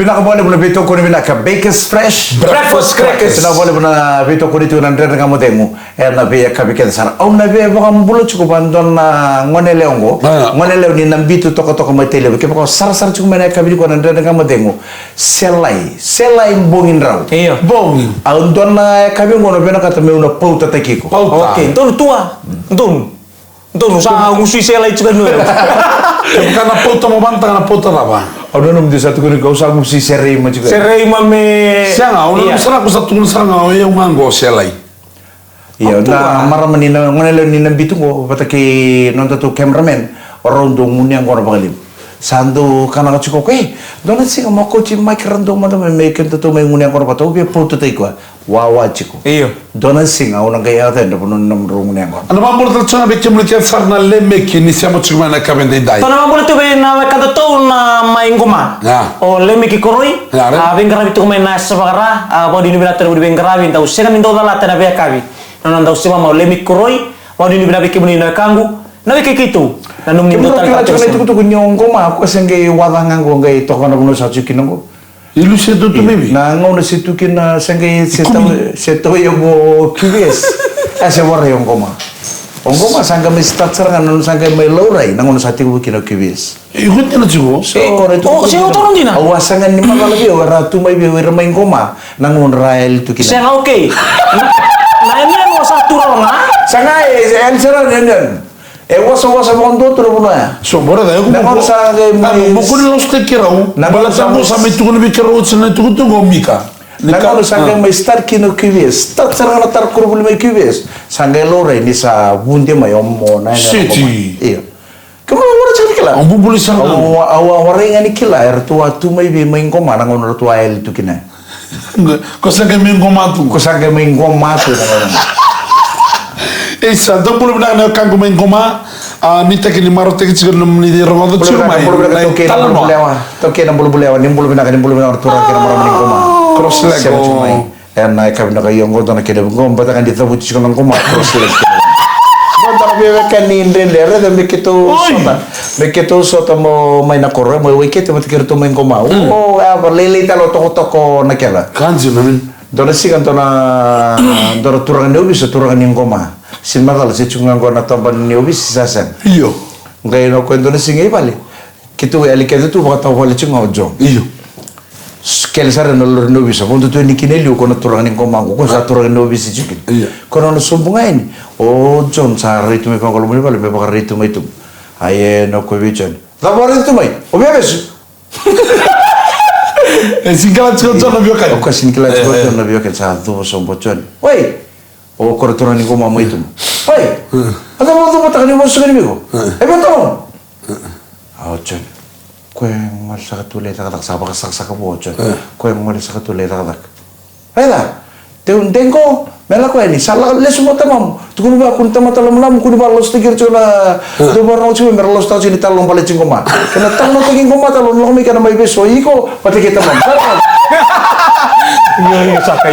Pinakabali mo na bito ko ni Binaka Bakers Fresh Breakfast Crackers. Pinakabali mo na bito ko dito ng dere nga mo demo. Na biya kabiket sana. Na biya baka mbulot ko bandon na ngonele ongo. Ngonele ni nambito to ko may tele. Kaya ko sar ko may kabili ko ng dere nga mo demo. Selay bongin raw. Iyo. Bongin. Don na kabi mo na binaka tame una pauta takiko. Okay, ton tua. Ton sa gusto selay juga no. Bukan na pauta mo bantang na pauta raba. Ano naman din sa ito ko kau sa mo si Seray mo juga. Seray mame. Siya nga, ulo masarap ko sa tukul sa nga, yung mango selay. Iya, na maraman ni na ngonele ni nambito ko pataki nonto to cameraman orang dong munya ngor bagalim. Sando kana ka chiko ke. Dona singa mako chi mic rando mo na may kento to may munya ngor pato bi poto tay ko. Wawa chiko. Iyo. Dona singa unang kaya ta ndo punon nam ro munya ngor. Ano ba mo tsona be chimul ke sarna le meki ni siamo chuma na kabende dai. Tona mambo tu be na kada to na maingoma. O lemi ki koroi. Bengarabi tu mai na sabara. Ba di ni bila teru bengarabi tau sena min do dala tana be kabi. Nona tau sima mau lemi koroi. Ba di ni bila be kibuni na kangu. Na be kikitu. Na nung Kimo nindo kila tal chona itu kunyong ngoma ko sengge wadangan ko ngai to kana buno sa chikin ngo. Ilu se do tu mebi. Na ngona situ kin sengge seto yo go QBS. Ase war yo ngoma. Ngoma sangga mi start serangan non sangga mai lorai na ngona sati ko kin QBS. Ikut na chigo. Oh, siya utang din na. Awasangan ni mga labi wala tumay bi wala may ngoma na ngona rael tu kin. Siya okay. Na ini mo sa turong ha. Sanga en seran en. Wasa mo ndo tro buna. So bora da ko. Na ngona sa Mo ko lo ste kirau. Bala sa mo sa mi tu ko bi kirau tsna tu ko mika. Na ngona sangga mai start kin QBS. Start serangan tar kurbul mai QBS. Sangga lorai ni sa bunde mai ommo na. City. Iya. Kamu wala cari kila. Ang bubuli sa nga. Awa warenga ni kila tua tu mai bi mai ngoma na ngona tua el tu kina. Ko sa ga mi ngomatu. Ko sangga mai ngoma tu na ngona. Isa do bulu na kango men goma ni take ni maro take chigar ni di rongo do chiru mai. Toke na bulu bulewa ni bulu bina tura kira maro ni ngoma. Cross leg go. Na ka bina ka yongo do na kida ngom bata kan ditabu chigar ngoma cross leg. Bata bebe kan ni ndendere da bekitu sota mo mai na korre mo wicket mo tikir to men ngoma. Oh lele talo toko na kela. Kanji na min. Dona sigan tona dora turangan ni bisa turangan ni ngoma. Sin magal si chungan ko na tamban ni obis sasan. Iyo. Ngayon no kwento na singa ibali. Kitu ali kedo tu baka tawali chunga ojo. Iyo. Kel sare no lor no bisa. Kondo tu ni kineli ko na turangan ni ngoma ko sa turangan no obis chikin. Iyo. Kono no sumbunga ini. O John sa ritu me pangolo mo bali me baka ritu mai tu. Aye no ko bichan. Da bari tu mai. O bebes. Singkala chko na bio kai. O ka singkala chko na bio kai sa tu so bochon. Oi. O koraturan ni ko mama itu. Oi. Ada mo to patani mo sa kanimi ko. Ay beto. Chen. Kwen mal sa katulay tak sa baka sa mo chen. Kwen mal sa katulay tak. Ay da. Tengo mela ko ni sala les mo tamam. Tukun ba kun tamata lam kun ba los tigir chuna. Do barno chu mer los ta chini talong pale chingoma. Kana talong tiging goma talong lo mi kana mai beso iko pati kita mam. Yo saka.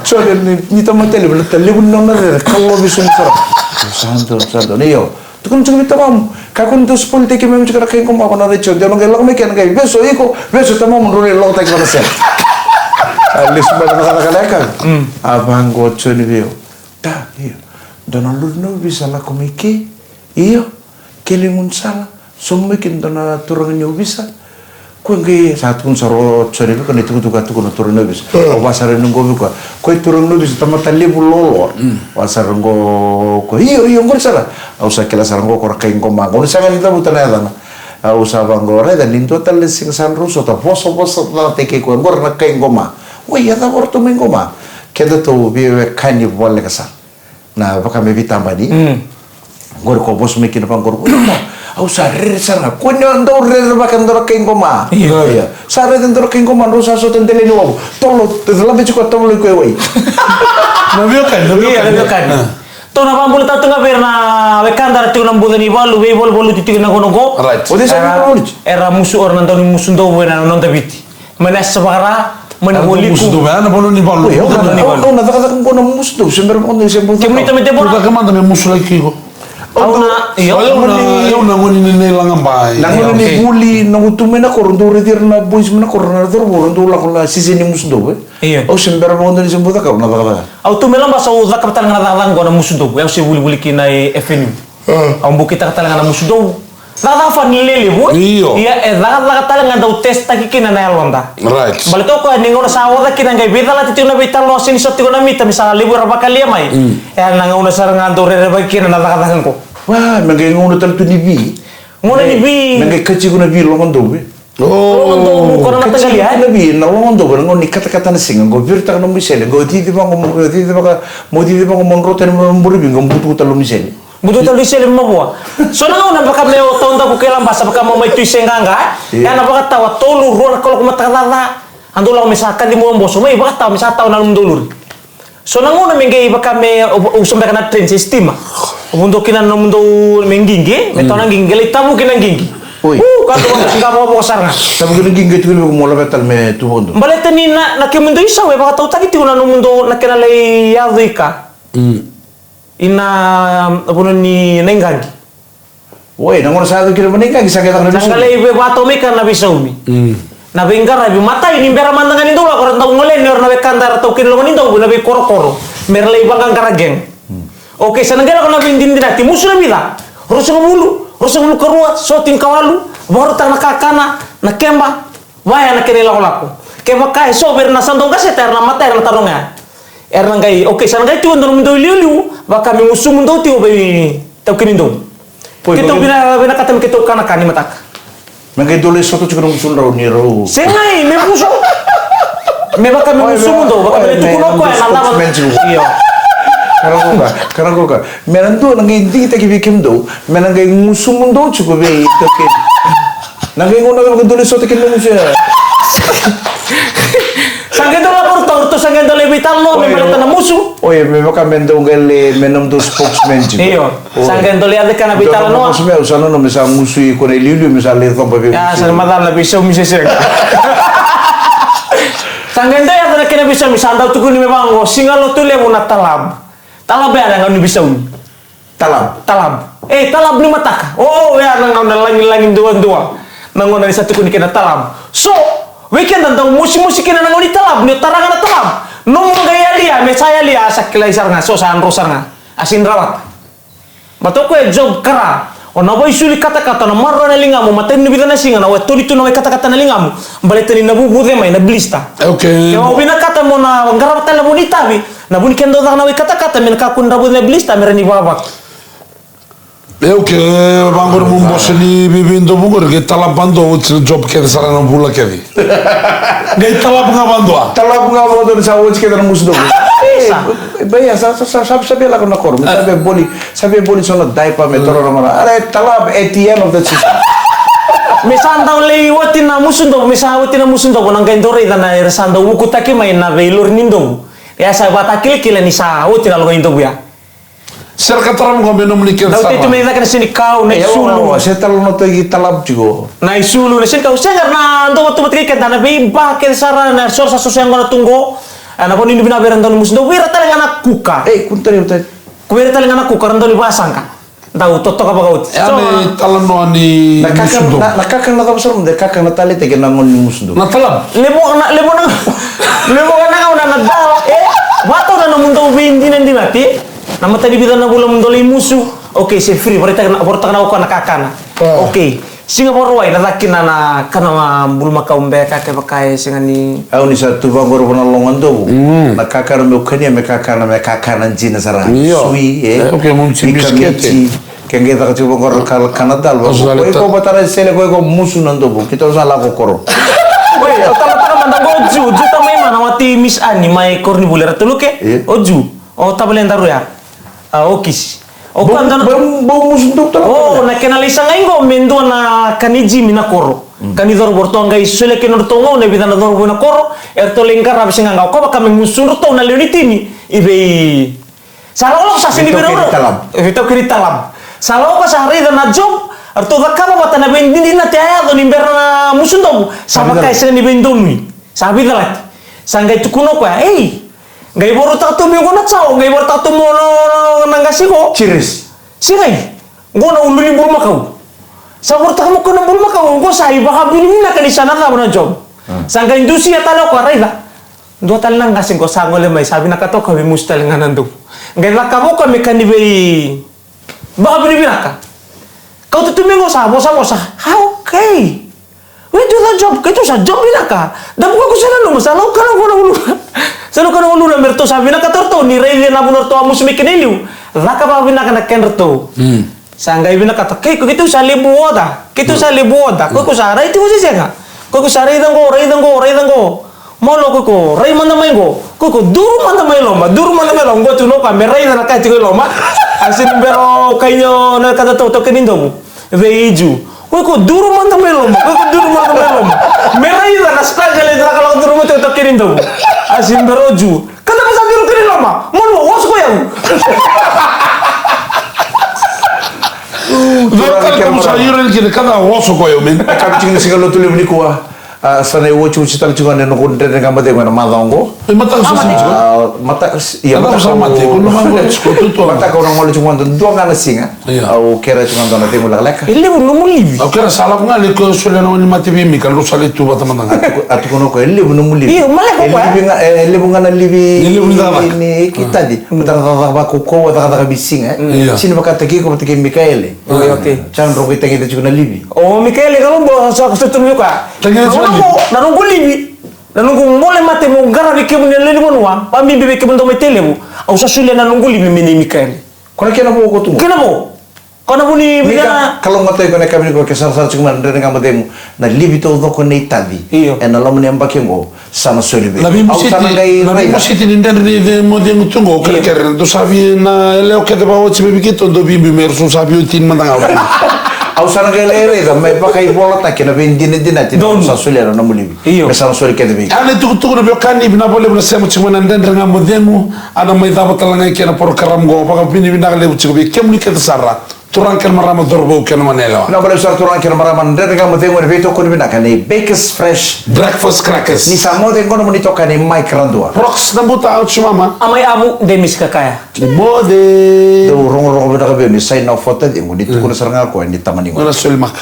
Cioè, ni tamatele, le non è callo bisogna fare. Santo, io. Tu kan cuma tamam, kakun tu sepuluh teki memang cakap kain kau makan ada cewek, jangan gelak mekian kain. Besok tamam menurut lo tak kena sel. Alis balik kata abang gocho ni dia. Dah, iya. Dan lalu no bisa lah komiki, iya. Kelimun salah, semua kita na turunnya bisa. Kau ngai satu pun saro cari kan itu kuno turun nubis. Wasar nunggu buka. Kau turun nubis tamat tali bulolo. Wasar nunggu kau iyo nggak salah. Usah kela sarang kau kain kau mang. Kau sangat kita bukan ada na. Usah banggore dan lintu tali sing san ruso ta poso lah teke kau ngor nak kain kau mang. Wah ya tak ortu main kau mang. Kita tu biar kain ni boleh kesal. Nah pakai mebi tambah ni. Ngor kau bos makin apa ngor. Au sarre sarna kunyo ndo re bakan ndo kain koma iya sarre ndo kain koma ndo sa so tendele ni wo tolo labe chiko tolo ko wei no vio kan to na pambul ta tunga perna bekandar tu nambu ni balu we bolu titik na kono go era musu or nanto ni musu ndo buena non tabiti manas sabara menaboli musu ndo bana bolu ni balu na kata ko na musu ndo sember ko ni sember kemita mete bolu ka kamanda me musu lagi ko Iyo. Una ngoni ni langambai. Nangono ni buli nangutume na koronto retir na boys na korona tor boronto la kola sisi ni musdo. Iya. O sembera mo ndani sembuta ka na baka. Au tu melam basa uza kapital ngana dalang gona musudo. Yang si buli kina FNU. Au mbuki ta kapital ngana musudo. Nada fa ni lele bo. Iya nada kapital ngana dau test ta kina na elonda. Right. Balito ko ni ngona sa wada kina ngai beda la titu na beta lo sini soti gona mita misal libur bakali mai. Ya nanga una saranga do re kina na dalang ko. Wah, mengai ngono tal tu ni bi. Ngona ni bi. Mengai kecil guna bi lo ngondo be. Oh, kono na tagali ha. Na bi na lo ngondo be ngoni kata-kata na singa go virta no misele go ti bang mo ti bang mo roten mo mburi bi ngom butu talo misele. Butu talo misele mo bo. So na ngona baka me o tonda ko kelam basa baka mo mai tu senganga. Ya na baka tawa tolu ro ko ko matalala. Andola misakan di mo mboso mai baka tawa misata na ndolur. So nanguna mengai baka me usum baka na train system. Untuk kina mundo menggingi, metona gingi, tamu kina gingi. Kato nggak mau kasar nggak? Tamu kina gingi itu kalau mau lebetal me tu mundo. Baleta ni na kemundo isa we baka tahu tadi tu na mundo na kina lay yadika. Ina apa ni nenggangi. Woi, nangona sa kina menenggangi sakit tak nabi. Nanggalay we bato me kan nabi saumi. Na bengkar nabi mata ini bera mandangan itu lah korang tahu ngolen nyor nabi kandar atau kina longan itu nabi koro-koro. Merlay banggang karageng. Oke, sanagala ko na bindin din natin. Muso na bila. Rusong mulu karuat, soting kawalu, baru tak nakakana, nakemba, waya na kinila ko lako. Kaya makay, so, pero nasandong kasi, tayo na mata, tayo na tarong nga. Erang gay, oke, sanagay tiwan doon mundo iliu, baka may muso mundo tiyo, bay, tayo kinindong. Kito binakatami kito kanakani matak. Mangay dole soto chukro muso raw ni raw. Sengay, may muso. May baka may muso mundo, baka may tukuno ko, nalaman. Iyo. Karena kok menantu nangai hindi kita kibikim do menangai musumun do cukup be itu ke nangai ngono kalau tulis sote kin musuh sangen do lapor to sangen do lebital lo memang tanah musuh oh ya memang kami do ngale menam do spokesman juga iyo sangen do lihat kan lebital no maksudnya usah no misal musuh ikon liu misal lihat apa ya sangen matal lebih show misal sangen do ya ada kena bisa misal do tuh ni memang singal lo tuh le muna talab. Talab ya nang bisa talab. Talab ni mataka. Oh ya nang langin dua. Nang dari satu kun kena talab. So, weekend tentang musik kena nang ni talab, ni tarangan talab. Nung gaya dia, me saya lia sakilai saranga, so saan rosaranga. Asin rawat. Bato ko job kara. Ona boy suli kata-kata na marro na lingamu, maten ni bidana singa na watuli tu na kata-kata na lingamu. Balete ni nabubude mai na blista. Okay. Kaya bina kata mo na garap tala mo ni tabi. Na buni kendo na kata-kata men ka kun rabu na blista mer ni babak. Okay, bangor mumbos ni bibindo bungor ke talabando job ke sarana bula ke di. Gai talab ngabando ah. Talab ngabando sa waj ke na musdo. Baya sabi la kona kor. Sabi boli sono dai pa metoro ramara. Are talab at the end of the system. Misan daw liwatin na musundo, misawatin na musundo ko nang kendore na resando ukutake may na veilor nindo. Ya sa batakil kila ni sa utin alo nindo ya. Ser kataram ko menom ni Daw tito may na sini kau na isulu. Saya talo no tagi talab juga. Na isulu na sin kau sengar na ando automatic kan na be bakit sara na sorsa yang na tunggo. Ana ko ni binaberan daw musundo wira talaga na kuka. Kuntari utai. Kuwira talaga na kuka rando libasang ka. Daw toto ka bagaut. Ani talan no ani musundo. Nakakang na tapos rum de kakang natali tagi nangon ni musundo. Na talab. Lebo na una nagdal. Bato na mundo bindi nandi mati. Nama tadi bilang na bulan mendoli musuh. Oke, saya free. Berita na ako nakakana. Oke. Singapore wai natakin na kana bulu makaumbe kakek pakai singani. Au ni satu bangor pernah longan tu. Nakakana mukanya mekakana jina sarah. Sui Oke, mungkin bisketi. Kaya kita kecil bangor Kanada. Kau batara sele kau musuh nanti bu. Kita usah laku koro. Woi, tama mandang oju tamai mana mati Miss Ani mai korni buler tulu ke? Oju. Oh, tabelen daru ya. Okis. O kan bau musuh dokter. Oh, na kenalisa ngai ngo mendo na kaniji mina koro. Kanidor borto ngai sele kenor tongo na bidana dor bona koro. Erto lengkar habis ngangau ko baka mengusun to na leonitini. Ibe. Salo sa sini bero. Vito kiri talam. Salo ko sa hari na job. Arto dakama mata na bendin na tiaya do nimberna musundo. Sama kai sele ni bendonui. Sabi dalat. Sangai tukuno ko Gai boru tak tu minggu nak cau, gai boru tak tu mono nangasi ko. Ciris. Sirai. Gua na ululi burma kau. Sabur kamu kena burma kau. Gua sahi baka binimina ka di sana ka na job. Sangka indusi ya talo ko arayla. 2 tal nang kasing ko sango le may sabi nakato kami mustal nga nando. Ngayon kamu kami kanibay. Baka binimina ka. Kau tutumingo sa bosa. How okay? We do the job. Kito sa job binaka. Dapat ko sana no masalah ka na ulo. Sano ka na ulo na merto sabi na katorto ni Ray na bunor to amus mikiniliw. Laka pa binaka na kenrto. Sanggay binaka to. Kay ko kito sa libuoda. Kito sa libuoda. Ko sa Ray ti mo siya. Ko sa Ray dango. Molo ko Ray man na may go. Ko duro man na may loma. Go tuno ka meray na nakati ko loma. Asin pero kayo na kadato to kinindo mo. Veiju. Ko duro man na may loma. Meray na struggle na kalau duro mo to kinindo mo. Asin pero ju. Kada pa sabi ro kinin loma. Molo was ko yan. Verkar kamu sayuran kini kada woso ko yo men. Kami cing sigalo tuloy ni kuha. Sana iwo cuci tal cungan no kunde dengan mate mana madongo. Mata ko sa Mata iya mata mata sa mate ko naman ko tuto. Mata ko nang malu cungan do ngana singa. Au kera cungan do na temu lek. Ile no mulivi. Aku kira salah ko ngali ko sule no ni mate bimi kan lu sale tu bata mandanga. Atu kono ko ile no mulivi. Iya male ko pa. Ile ngana livi. Ile ngana ini kita di. Mata ba ko ta bisinga. Sini bakata ki ko batike Mikaele. Oke. Chan ro kita kita cungan livi. Oh Mikaele kamu bawa sa kustutu ka. Nanunggu libi. Nanunggu mole mate mo garabi ke mun lele monwa. Pambi bebe ke mun do metele bu. Au sa sule nanunggu libi meni Mikaele. Kono kena mo ko tu. Kena mo. Kono buni bina. Kalau ngotoy ko na kami ko ke sar cuma ndene ngam demu. Na libi to do ko nei tadi. En la mun yamba kengo sana solibi. Nabi musiti ni ndende mo de mutungo kere do sabi na ele o ke de bawo chibe bikito do bimbi merso sabi tin mandanga. Au sana ke lere da mai pakai bola ta ke na vendine dinati no sa solera na mulibi. Mesana soli ke de bi. Ane tu no biokani bina bole bina sema chuma na ndende ngam demu ana mai da batala ngai ke na por karam go pa bini bina le buchi bi kemni ke sarra. Turang kel marama dorbo ken manela. Na bole sar turang kel marama ndende ngam demu ne veto ko bina kan bakers fresh breakfast crackers. Ni samo de ngono monito kan mai krandua. Prox na buta out mama. Amai abu demis kakaya. Bode. Do rong bina ka be ni sai na foto de ngudi tu ko sarnga ko ni tamani. Ngona sulmak.